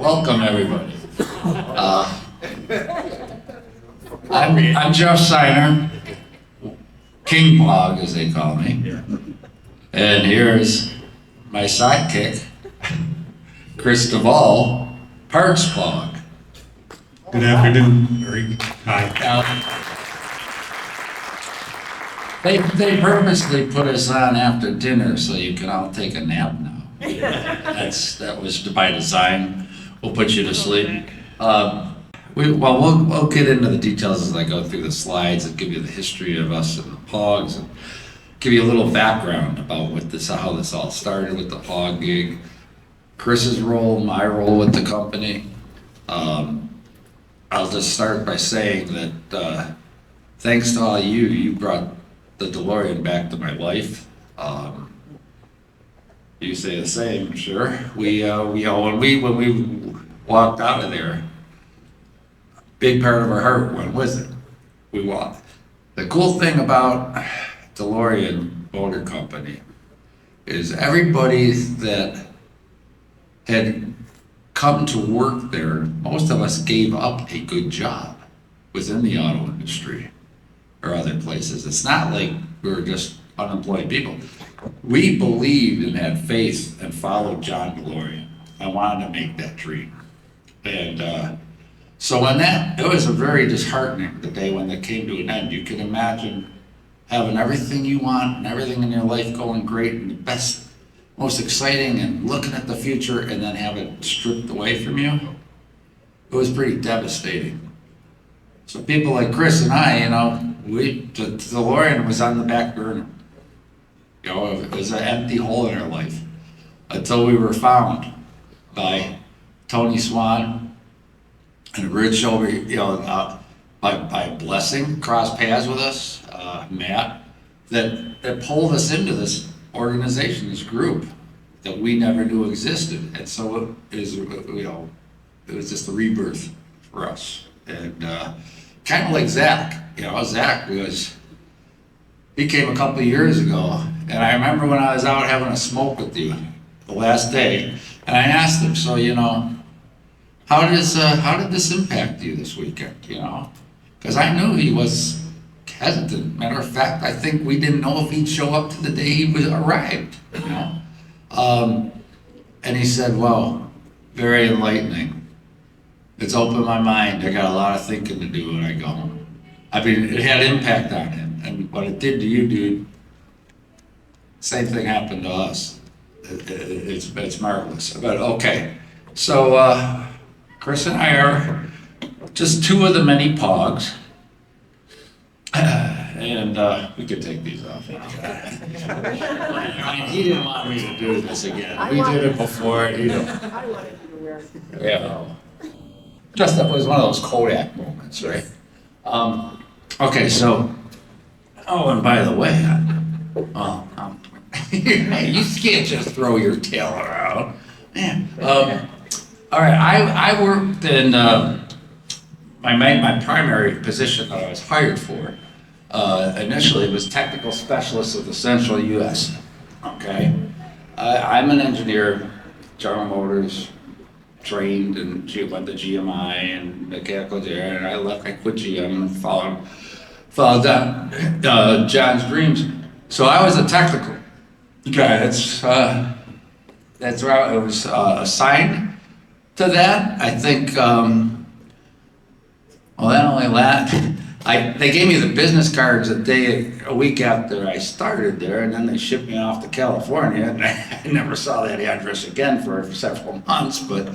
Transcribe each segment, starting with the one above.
Welcome, everybody. I'm Jeff Steiner, King Pog, as they call me. And here's my sidekick, Chris Duvall, Parts Pog. Good afternoon, Eric. Hi. They purposely put us on after dinner so you can all take a nap now. That was by design. We'll put you to sleep. We'll get into the details as I go through the slides and give you the history of us and the POGs and give you a little background about how this all started with the POG gig, Chris's role, my role with the company. I'll just start by saying that thanks to all you brought the DeLorean back to my life. You say the same, sure. When we walked out of there, a big part of our heart went with it. We walked. The cool thing about DeLorean Motor Company is everybody that had come to work there, most of us gave up a good job within the auto industry or other places. It's not like we were just unemployed people. We believed and had faith and followed John DeLorean. I wanted to make that dream. And so it was a very disheartening, the day when it came to an end. You can imagine having everything you want and everything in your life going great and the best, most exciting and looking at the future, and then have it stripped away from you. It was pretty devastating. So people like Chris and I, the DeLorean was on the back burner. It was an empty hole in our life until we were found by Tony Swan and Rich over, by blessing, crossed paths with us, Matt, that pulled us into this organization, this group that we never knew existed. And so it was just a rebirth for us. And kind of like Zach, Zach he came a couple of years ago, and I remember when I was out having a smoke with you the last day, and I asked him, so, how did this impact you this weekend, Because I knew he was hesitant. Matter of fact, I think we didn't know if he'd show up to the day he arrived, And he said, well, very enlightening. It's opened my mind. I got a lot of thinking to do when I go home. It had impact on him. And what it did to you, dude, same thing happened to us. It's marvelous. But okay, so Chris and I are just two of the many POGs. And we could take these off. He didn't want me to do this again. We did it before. Yeah. Just that was one of those Kodak moments, right? Okay, so, and by the way, you can't just throw your tail around. Man. All right, I worked in my primary position that I was hired for. Initially, was technical specialist of the Central U.S. Okay, I'm an engineer, General Motors, trained and went to GMI and mechanical engineering, and I quit GM and followed down John's dreams. So I was a technical guy. That's where I was assigned to that. I think. That only lasted. They gave me the business cards a week after I started there, and then they shipped me off to California, and I never saw that address again for several months, but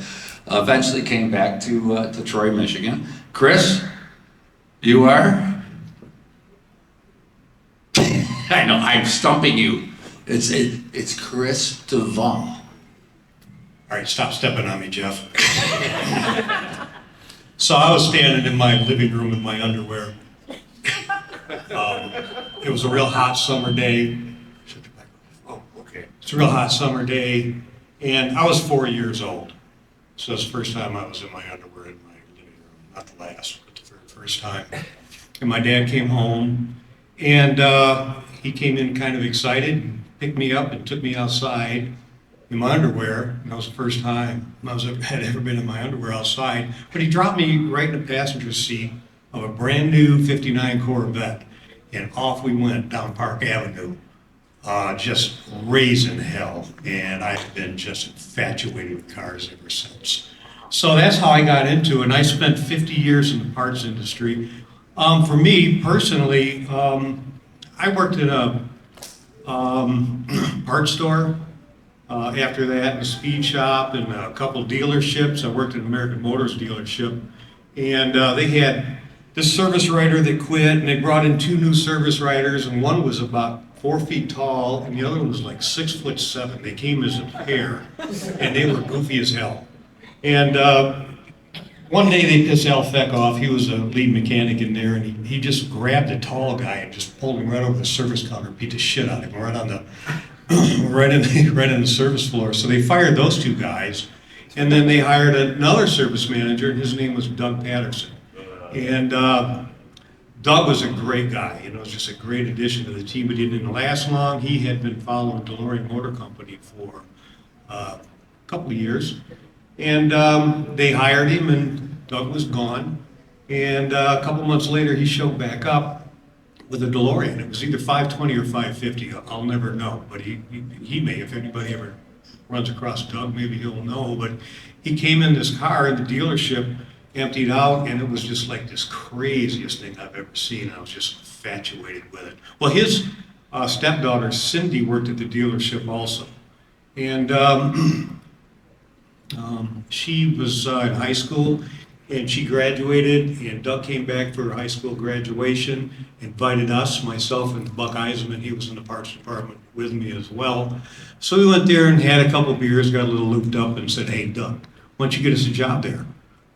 eventually came back to Troy, Michigan. Chris, you are? I know, I'm stumping you. It's Chris Duvall. All right, stop stepping on me, Jeff. So I was standing in my living room in my underwear. It was a real hot summer day. Oh, okay. It's a real hot summer day, and I was 4 years old. So it's the first time I was in my underwear in my living room. Not the last, but the very first time. And my dad came home, and he came in kind of excited, picked me up and took me outside. in my underwear. And that was the first time had ever been in my underwear outside. But he dropped me right in the passenger seat of a brand new 59 Corvette. And off we went down Park Avenue, just raising hell. And I've been just infatuated with cars ever since. So that's how I got into it. And I spent 50 years in the parts industry. For me personally, I worked in a parts store. After that, in a speed shop and a couple dealerships. I worked at an American Motors dealership. And they had this service writer that quit, and they brought in 2 new service writers, and one was about 4 feet tall, and the other one was like 6'7". They came as a pair, and they were goofy as hell. And one day they pissed Al Feck off. He was a lead mechanic in there, and he just grabbed a tall guy and just pulled him right over the service counter, beat the shit out of him right on the right in the service floor. So they fired those 2 guys, and then they hired another service manager, and his name was Doug Patterson. And Doug was a great guy, you know, was just a great addition to the team, but he didn't last long. He had been following DeLorean Motor Company for a couple of years, and they hired him, and Doug was gone. And a couple months later, he showed back up with a DeLorean. It was either 520 or 550. I'll never know, but he may. If anybody ever runs across Doug, maybe he'll know. But he came in this car in the dealership, emptied out, and it was just like this craziest thing I've ever seen. I was just infatuated with it. Well, his stepdaughter, Cindy, worked at the dealership also. And she was in high school, and she graduated, and Doug came back for her high school graduation, invited us, myself and Buck Eisenman, he was in the parts department with me as well. So we went there and had a couple beers, got a little looped up, and said, "Hey, Doug, why don't you get us a job there?"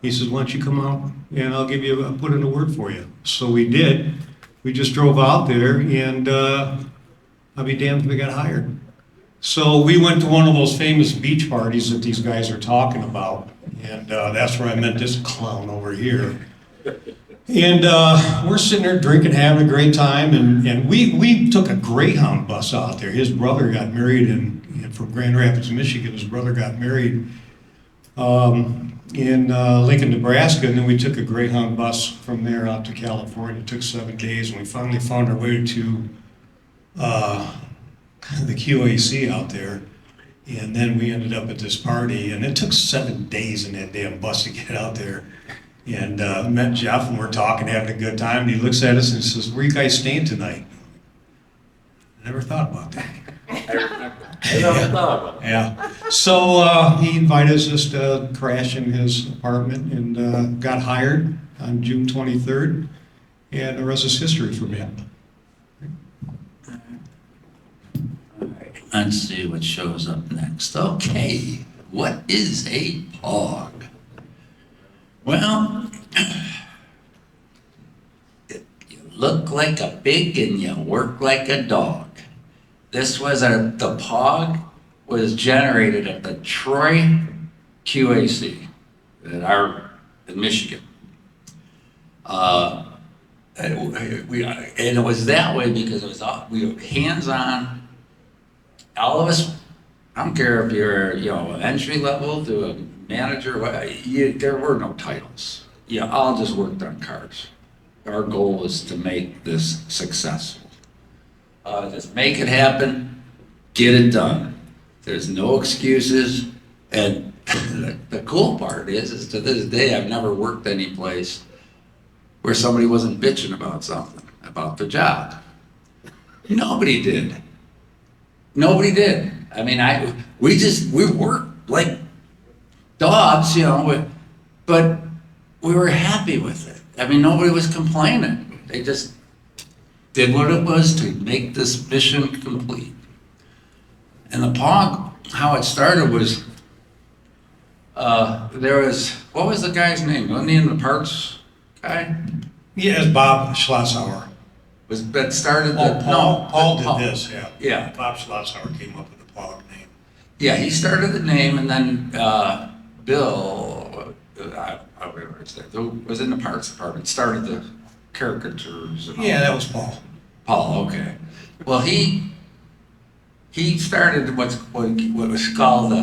He says, "Why don't you come out and I'll put in a word for you." So we did. We just drove out there, and I'll be damned if we got hired. So we went to one of those famous beach parties that these guys are talking about, and that's where I met this clown over here. And we're sitting there drinking, having a great time, and we took a Greyhound bus out there. His brother got married from Grand Rapids, Michigan. His brother got married in Lincoln, Nebraska, and then we took a Greyhound bus from there out to California. It took 7 days, and we finally found our way to the QAC out there, and then we ended up at this party, and it took 7 days in that damn bus to get out there. And met Jeff, and we're talking, having a good time, and he looks at us and says, "Where are you guys staying tonight?" I never thought about that. I never thought about it. Yeah. So he invited us to crash in his apartment, and got hired on June 23rd, and the rest is history for me. Let's see what shows up next. Okay, what is a POG? Well, you look like a pig and you work like a dog. The POG was generated at the Troy QAC in Michigan. And it was that way because we were hands-on. All of us, I don't care if you're, entry level to a manager, there were no titles. All just worked on cars. Our goal is to make this successful. Just make it happen, get it done. There's no excuses, and the cool part is to this day, I've never worked any place where somebody wasn't bitching about something, about the job. Nobody did. Nobody did. I mean, we worked like dogs, but we were happy with it. I mean, nobody was complaining. They just did what it was to make this mission complete. And the POG, how it started was, what was the guy's name? Wasn't he in the parts guy? Yeah, it's Bob Schlossauer. That started Paul did this, yeah. Yeah. Bob Schlossauer came up with the POG name. Yeah, he started the name, and then Bill, was in the parts department, started the caricatures. And all Yeah, that was Paul. Paul, okay. Well, he he started what was called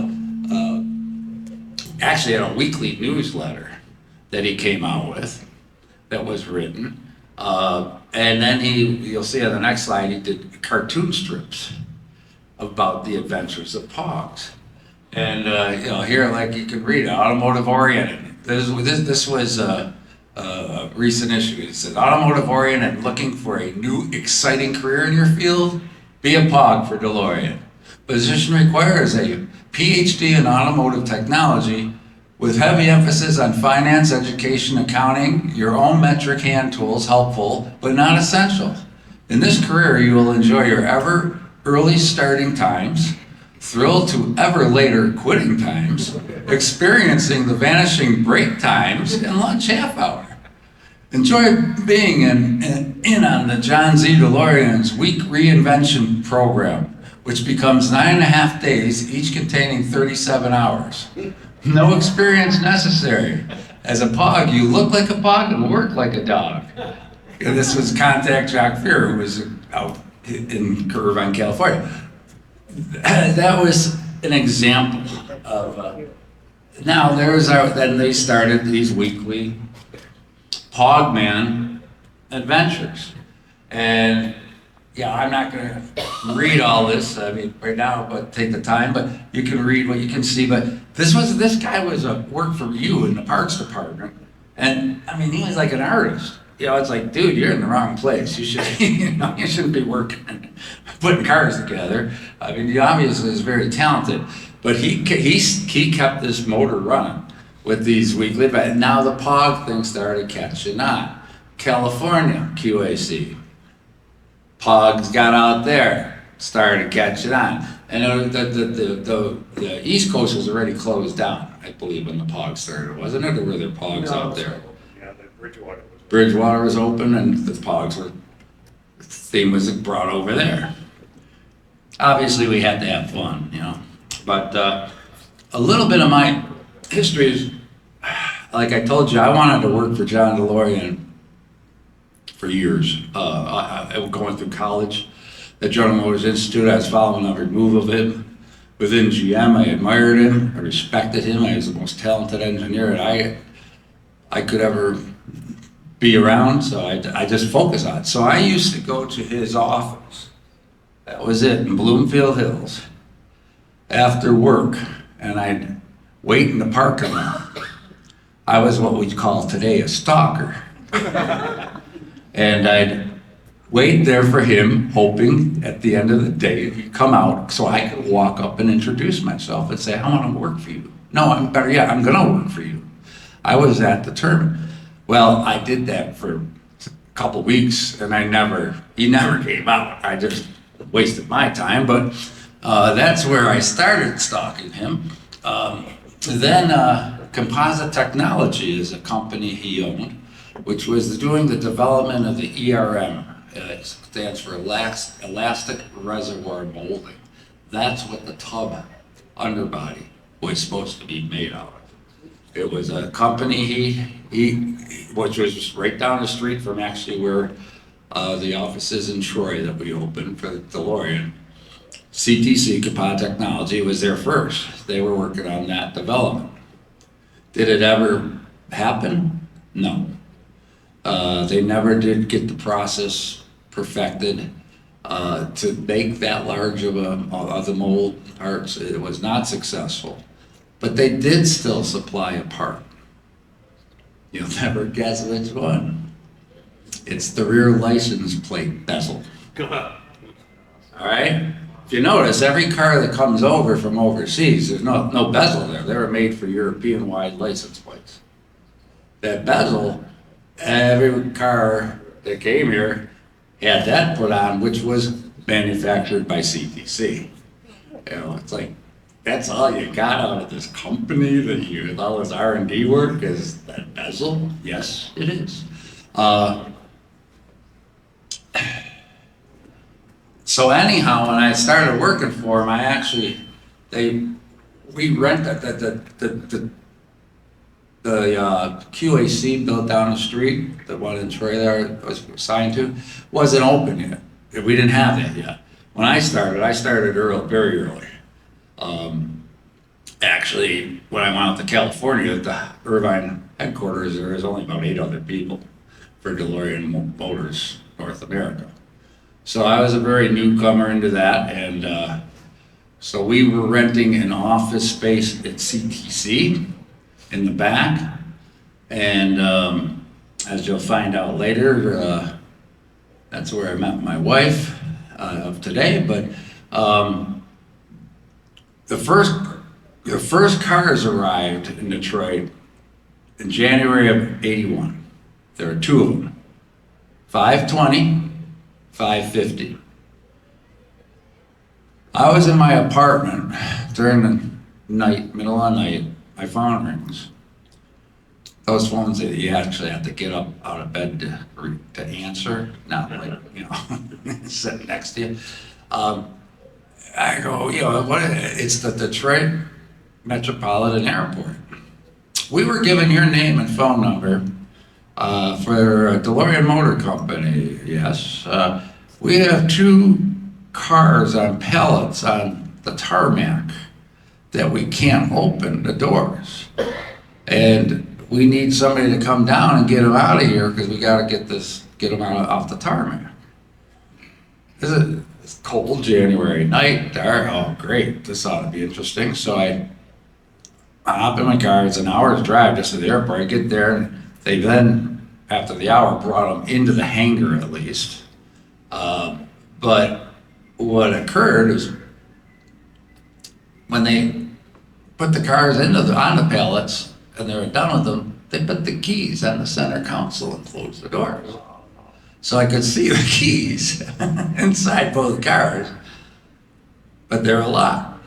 actually a weekly newsletter that he came out with that was written. And then you'll see on the next slide, he did cartoon strips about the adventures of POGs. And here, like you can read, automotive oriented. This was a recent issue. It said, automotive oriented, looking for a new exciting career in your field? Be a POG for DeLorean. Position requires a PhD in automotive technology with heavy emphasis on finance, education, accounting, your own metric hand tools, helpful, but not essential. In this career, you will enjoy your ever early starting times, thrilled to ever later quitting times, experiencing the vanishing break times and lunch half hour. Enjoy being in on the John Z. DeLorean's week reinvention program, which becomes 9.5 days, each containing 37 hours. No experience necessary. As a POG, you look like a POG and work like a dog. And this was Contact Jack Fear, who was out in Irvine, California. That was an example of, now then they started these weekly POGman adventures. And yeah, I'm not gonna read all this, I mean, right now, but take the time, but you can read what you can see. But this guy was worked for you in the Parks Department. And I mean, he was like an artist. It's like, dude, you're in the wrong place. You should, you shouldn't be working, putting cars together. I mean, he obviously is very talented, but he kept this motor running with these weekly, and now the POG thing started catching on. California, QAC. POGs got out there, started catching on. And the East Coast was already closed down, I believe, when the POGs started, wasn't it? Or were there POGs out there? Yeah, the Bridgewater. Bridgewater was open and the POGs the theme was brought over there. Obviously we had to have fun, but a little bit of my history is, like I told you, I wanted to work for John DeLorean for years. I was going through college at General Motors Institute. I was following every move of him. Within GM, I admired him, I respected him. I was the most talented engineer that I could ever be around, so I just focused on it. So I used to go to his office, that was it, in Bloomfield Hills, after work, and I'd wait in the parking lot. I was what we'd call today a stalker. And I'd wait there for him, hoping at the end of the day he'd come out so I could walk up and introduce myself and say, I want to work for you. No, I'm gonna work for you. I was that determined. Well, I did that for a couple weeks and he never came out. I just wasted my time, but that's where I started stalking him. Then Composite Technology is a company he owned, which was doing the development of the ERM. It stands for Elastic Reservoir Molding. That's what the tub underbody was supposed to be made out of. It was a company which was just right down the street from actually where the office is in Troy that we opened for the DeLorean. CTC, Composite Technology, was there first. They were working on that development. Did it ever happen? No. They never did get the process perfected to make that large of the mold parts. It was not successful, but they did still supply a part. You'll never guess which one. It's the rear license plate bezel. All right? If you notice, every car that comes over from overseas, there's no bezel there. They were made for European-wide license plates. That bezel, every car that came here had that put on, which was manufactured by CTC. It's like, that's all you got out of this company, with all this R&D work, is that bezel? Yes, it is. So anyhow, when I started working for them, we rented the QAC built down the street, the one in Troy there I was assigned to, wasn't open yet. We didn't have that yet. when I started early, very early. Actually, when I went out to California, at the Irvine headquarters, there was only about 800 people for DeLorean Motors North America. So I was a very newcomer into that, and so we were renting an office space at CTC in the back, and as you'll find out later, that's where I met my wife of today. But the first cars arrived in Detroit in January of '81. There are two of them, 520, 550. I was in my apartment during the night, middle of the night. My phone rings. Those phones that you actually have to get up out of bed to answer, not like, sitting next to you. I go, it's the Detroit Metropolitan Airport. We were given your name and phone number for a DeLorean Motor Company, yes. We have two cars on pallets on the tarmac that we can't open the doors. And we need somebody to come down and get them out of here because we got to get them out off the tarmac. It's cold January night, dark. Oh, great, this ought to be interesting. So I hop in my car. It's an hour's drive just to the airport. I get there, and they then, after the hour, brought them into the hangar at least. But what occurred is when they put the cars on the pallets and they were done with them, they put the keys on the center console and closed the doors. So I could see the keys inside both cars, but they're locked.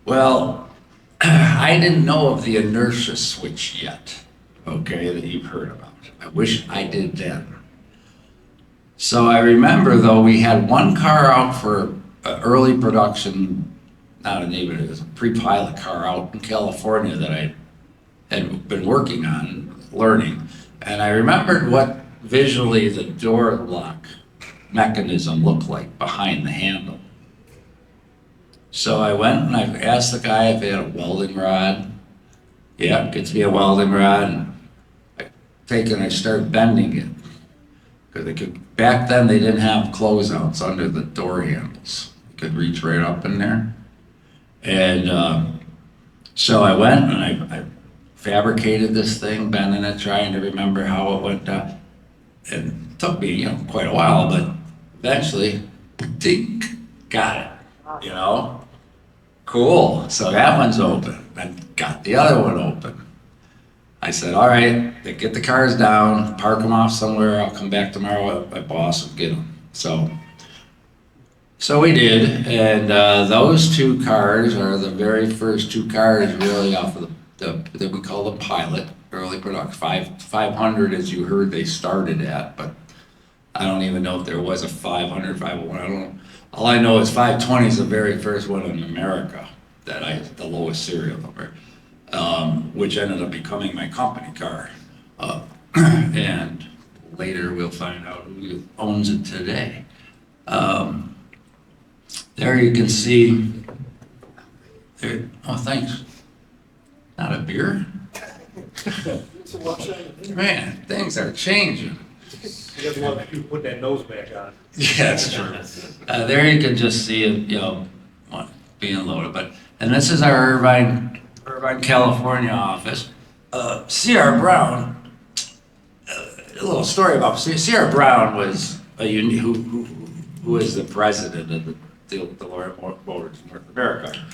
Well, I didn't know of the inertia switch yet, okay, that you've heard about. I wish I did then. So I remember, though, we had one car out for early production, not even, it was a pre-pilot car out in California that I had been working on, learning. And I remembered what visually the door lock mechanism looked like behind the handle. So I went and I asked the guy if he had a welding rod. Yeah, gets me a welding rod, and I started bending it. Because back then they didn't have closeouts under the door handles. You could reach right up in there. And so I went and I fabricated this thing, bending it, trying to remember how it went down. And it took me, quite a while, but eventually, dink, got it, Cool, so that one's open. I got the other one open. I said, all right, get the cars down, park them off somewhere, I'll come back tomorrow, my boss will get them. So we did, and those two cars are the very first two cars really off of that we call the pilot, early production. 500, as you heard, they started at, but I don't even know if there was a 500, 501, I don't know. All I know is 520 is the very first one in America the lowest serial number, which ended up becoming my company car. And later we'll find out who owns it today. There you can see, oh, thanks. Not a beer? Man, things are changing. You have to let you put that nose back on. Yeah, that's true. There you can just see it, being loaded. And this is our Irvine, California office. C.R. Brown, a little story about C.R. Brown was who was the president of the DeLorean Motors North America.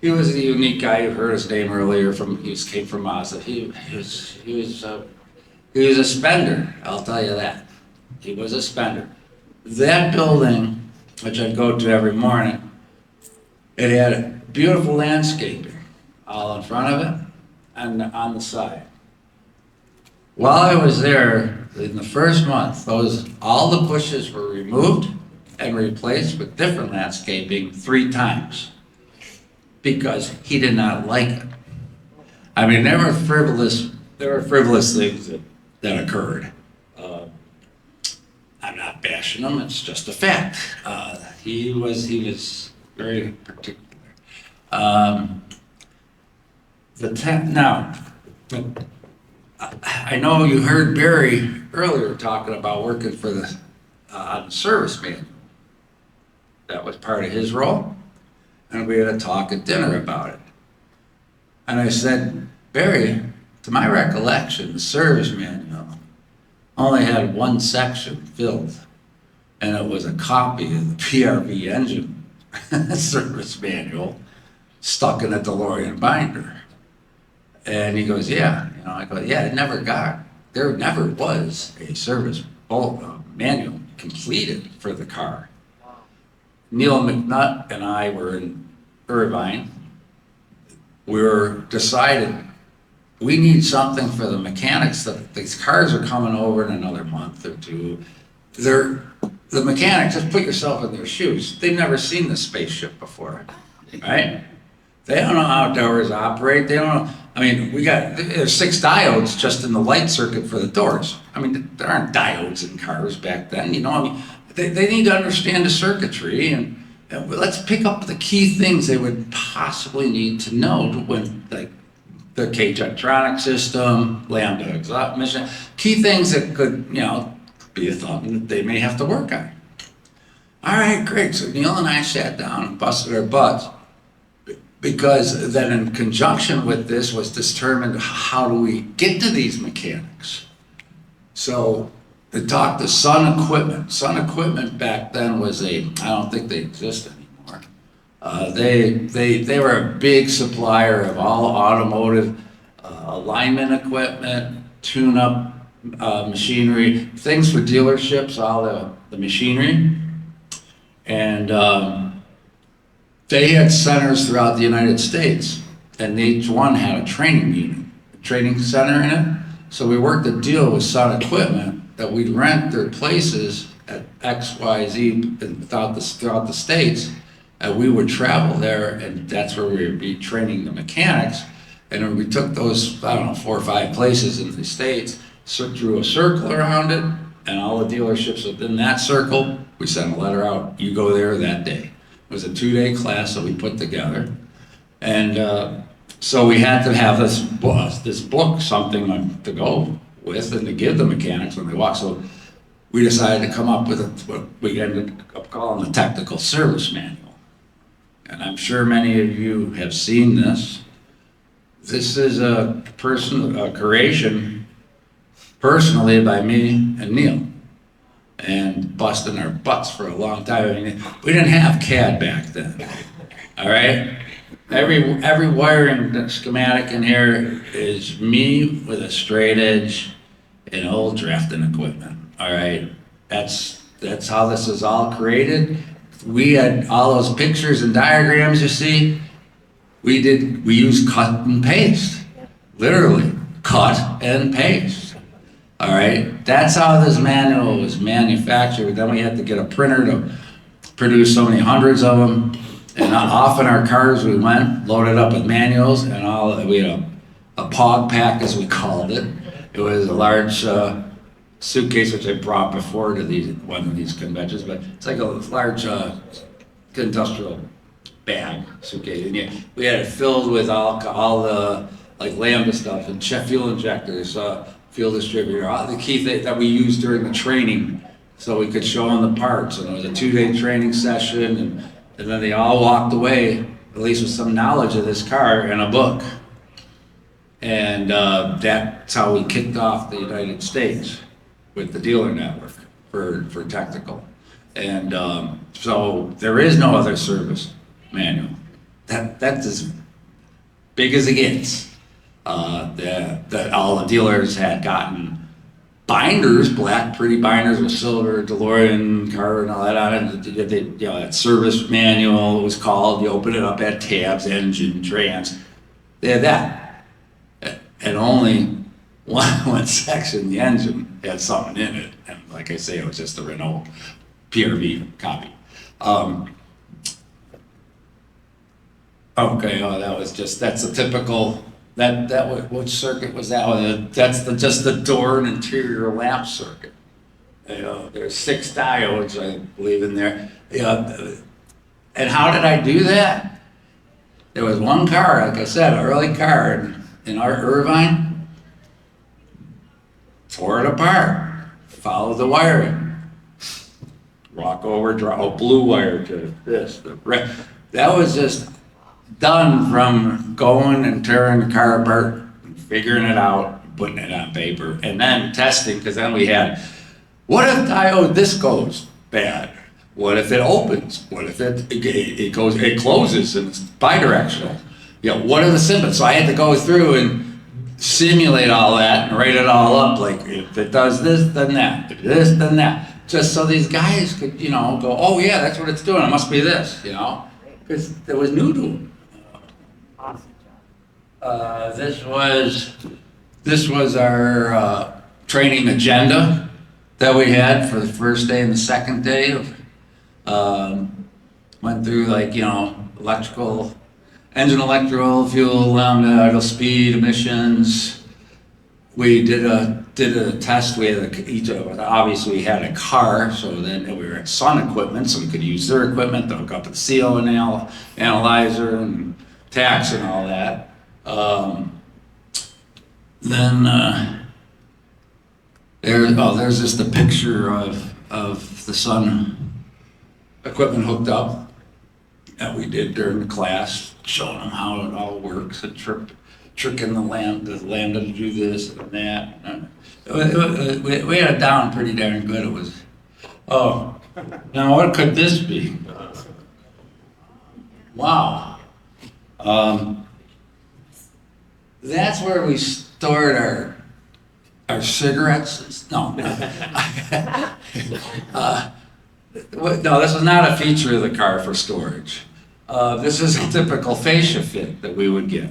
He was a unique guy. You heard his name earlier. He came from Mazda. He was a spender. I'll tell you that. He was a spender. That building, which I'd go to every morning, it had beautiful landscaping all in front of it and on the side. While I was there, in the first month, all the bushes were removed and replaced with different landscaping 3 times because he did not like it. I mean, there were frivolous things that occurred. I'm not bashing him, it's just a fact. He was very particular. Now, I know you heard Barry earlier talking about working for on the service manual. That was part of his role, and we had a talk at dinner about it. And I said, Barry, to my recollection, the service manual only had one section filled, and it was a copy of the PRV engine service manual stuck in a DeLorean binder. And he goes, yeah. I go, yeah, there never was a service manual completed for the car. Neil McNutt and I were in Irvine. We were decided we need something for the mechanics. That these cars are coming over in another month or two. The mechanics, just put yourself in their shoes. They've never seen the spaceship before, right? They don't know how doors operate. They don't know. I mean, there's 6 diodes just in the light circuit for the doors. I mean, there aren't diodes in cars back then, I mean, they need to understand the circuitry, and let's pick up the key things they would possibly need to know when, like, the K-Tetronic system, lambda exhaust emission, key things that could, be something that they may have to work on. All right, great. So Neil and I sat down and busted our butts, because then in conjunction with this was determined how do we get to these mechanics. So they talked to Sun Equipment. Sun Equipment back then was I don't think they exist anymore. They were a big supplier of all automotive alignment equipment, tune-up machinery, things for dealerships, all the machinery. And they had centers throughout the United States, and each one had a training unit, a training center in it. So we worked a deal with Sun Equipment that we'd rent their places at XYZ throughout the states, and we would travel there, and that's where we would be training the mechanics. And when we took those, 4 or 5 places in the states, drew a circle around it, and all the dealerships within that circle, we sent a letter out, you go there that day. It was a 2-day class that we put together. And so we had to have this book, something to go with and to give the mechanics when they walk. So we decided to come up with what we ended up calling the technical service manual. And I'm sure many of you have seen this. This is a creation personally by me and Neil, and busting our butts for a long time. I mean, we didn't have CAD back then, all right? Every wiring schematic in here is me with a straight edge and old drafting equipment, all right? That's how this is all created. We had all those pictures and diagrams you see. We used cut and paste, literally cut and paste. All right, that's how this manual was manufactured. Then we had to get a printer to produce so many hundreds of them. And off in our cars we went, loaded up with manuals, and we had a POG pack, as we called it. It was a large suitcase, which I brought before to one of these conventions, but it's like a large industrial bag suitcase. And we had it filled with all the like lambda stuff and fuel injectors, fuel distributor, all the key things that we used during the training, so we could show them the parts. And it was a 2-day training session, and then they all walked away, at least with some knowledge of this car and a book. And that's how we kicked off the United States with the dealer network for technical. And so there is no other service manual. That's as big as it gets. That all the dealers had gotten binders, black pretty binders with silver DeLorean car and all that on it. That service manual was called. You open it up, had tabs, engine, trans. They had that, and only one section, the engine, had something in it. And like I say, it was just a Renault PRV copy. Okay, that's a typical. Which circuit was that one? That's just the door and interior lamp circuit. there's 6 diodes, I believe, in there. And how did I do that? There was one car, like I said, an early car in our Irvine, tore it apart, followed the wiring. Walk over, draw a blue wire to this, the red. That was just done from going and tearing the car apart, figuring it out, putting it on paper, and then testing, because then we had, what if diode this goes bad? What if it opens? What if it closes and it's bidirectional? What are the symptoms? So I had to go through and simulate all that and write it all up, like if it does this, then that, if this, then that. Just so these guys could, go, oh yeah, that's what it's doing, it must be this, because it was new to them. Awesome job. This was our training agenda that we had for the first day and the second day. Went through electrical, engine electrical, fuel, lambda, idle speed, emissions. We did a test. We had each of us, obviously we had a car, so then we were at Sun Equipment, so we could use their equipment to hook up to the CO analyzer and tax and all that. There's just a picture of the Sun Equipment hooked up that we did during the class, showing them how it all works and tricking the lambda to do this and that. We had it down pretty darn good. It was, oh, now what could this be? Wow. That's where we stored our cigarettes. No. No, this is not a feature of the car for storage. This is a typical fascia fit that we would get.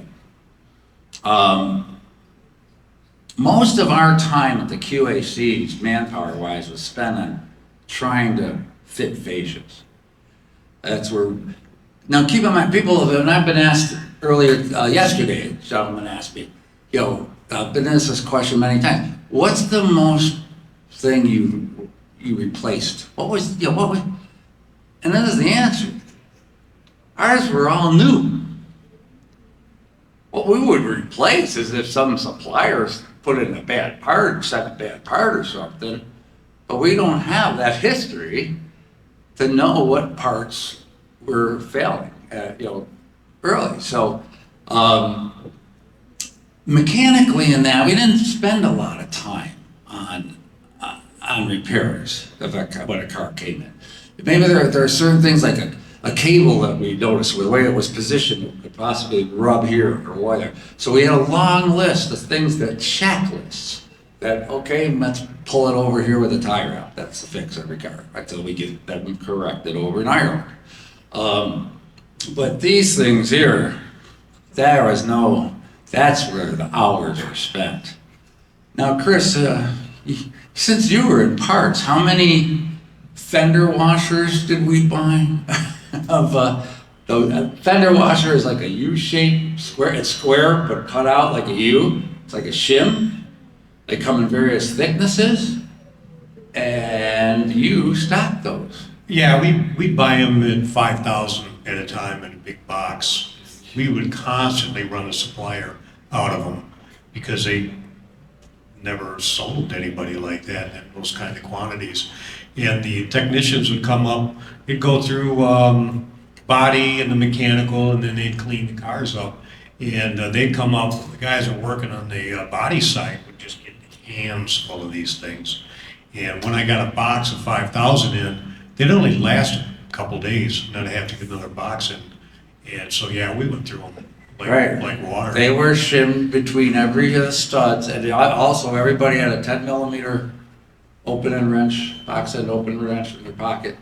Most of our time at the QACs, manpower-wise, was spent on trying to fit fascias. That's where. Now, keep in mind, people have, and I've been asked earlier, yesterday, a gentleman asked me, I've been asked this question many times. What's the most thing you replaced? What was, and this is the answer. Ours were all new. What we would replace is if some suppliers put in a bad part, sent a bad part or something, but we don't have that history to know what parts were failing, early. So, mechanically in that, we didn't spend a lot of time on repairs when a car came in. Maybe there are certain things like a cable that we noticed with the way it was positioned could possibly rub here or whatever. So we had a long list of things that checklists that, okay, let's pull it over here with a tie wrap. That's the fix every car until we get them corrected over in Ireland. But these things here, that's where the hours were spent. Now, Chris, since you were in parts, how many fender washers did we buy? The fender washer is like a U-shaped square. It's square, but cut out like a U. It's like a shim. They come in various thicknesses, and you stock those. Yeah, we buy them at 5,000 at a time in a big box. We would constantly run a supplier out of them because they never sold to anybody like that in those kind of quantities. And the technicians would come up, they'd go through body and the mechanical, and then they'd clean the cars up. And they'd come up, the guys that were working on the body side would just get hands full of these things. And when I got a box of 5,000 in, they'd only last a couple days, and then I'd have to get another box in. And so, yeah, we went through them like water. They were shimmed between every studs, and also everybody had a 10 millimeter open end wrench, box end open wrench in their pocket,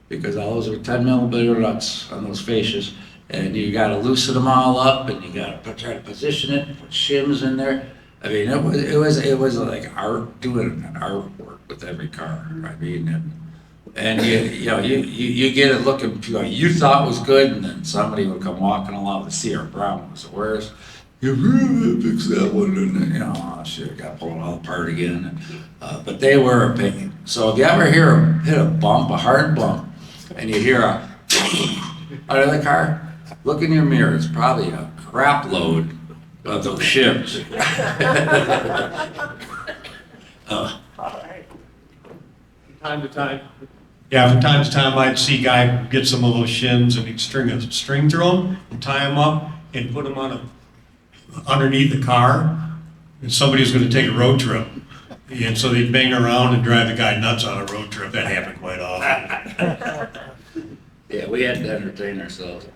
because all those are 10 millimeter nuts on those fascias, and you got to loosen them all up, and you got to try to position it, put shims in there. I mean, it was like art, doing artwork with every car. I mean, and you get it looking, you thought was good, and then somebody would come walking along, the CR Brown was the worst. You really fix that one, and you know, oh, shit, got pulled all apart again. But they were a pain. So if you ever hit a bump, a hard bump, and you hear a out of the car, look in your mirror. It's probably a crap load of those shims. All right. From time to time. Yeah, from time to time, I'd see a guy get some of those shims and he'd string a string through them and tie them up and put them underneath the car. And somebody was gonna take a road trip. And so they'd bang around and drive the guy nuts on a road trip. That happened quite often. Yeah, we had to entertain ourselves.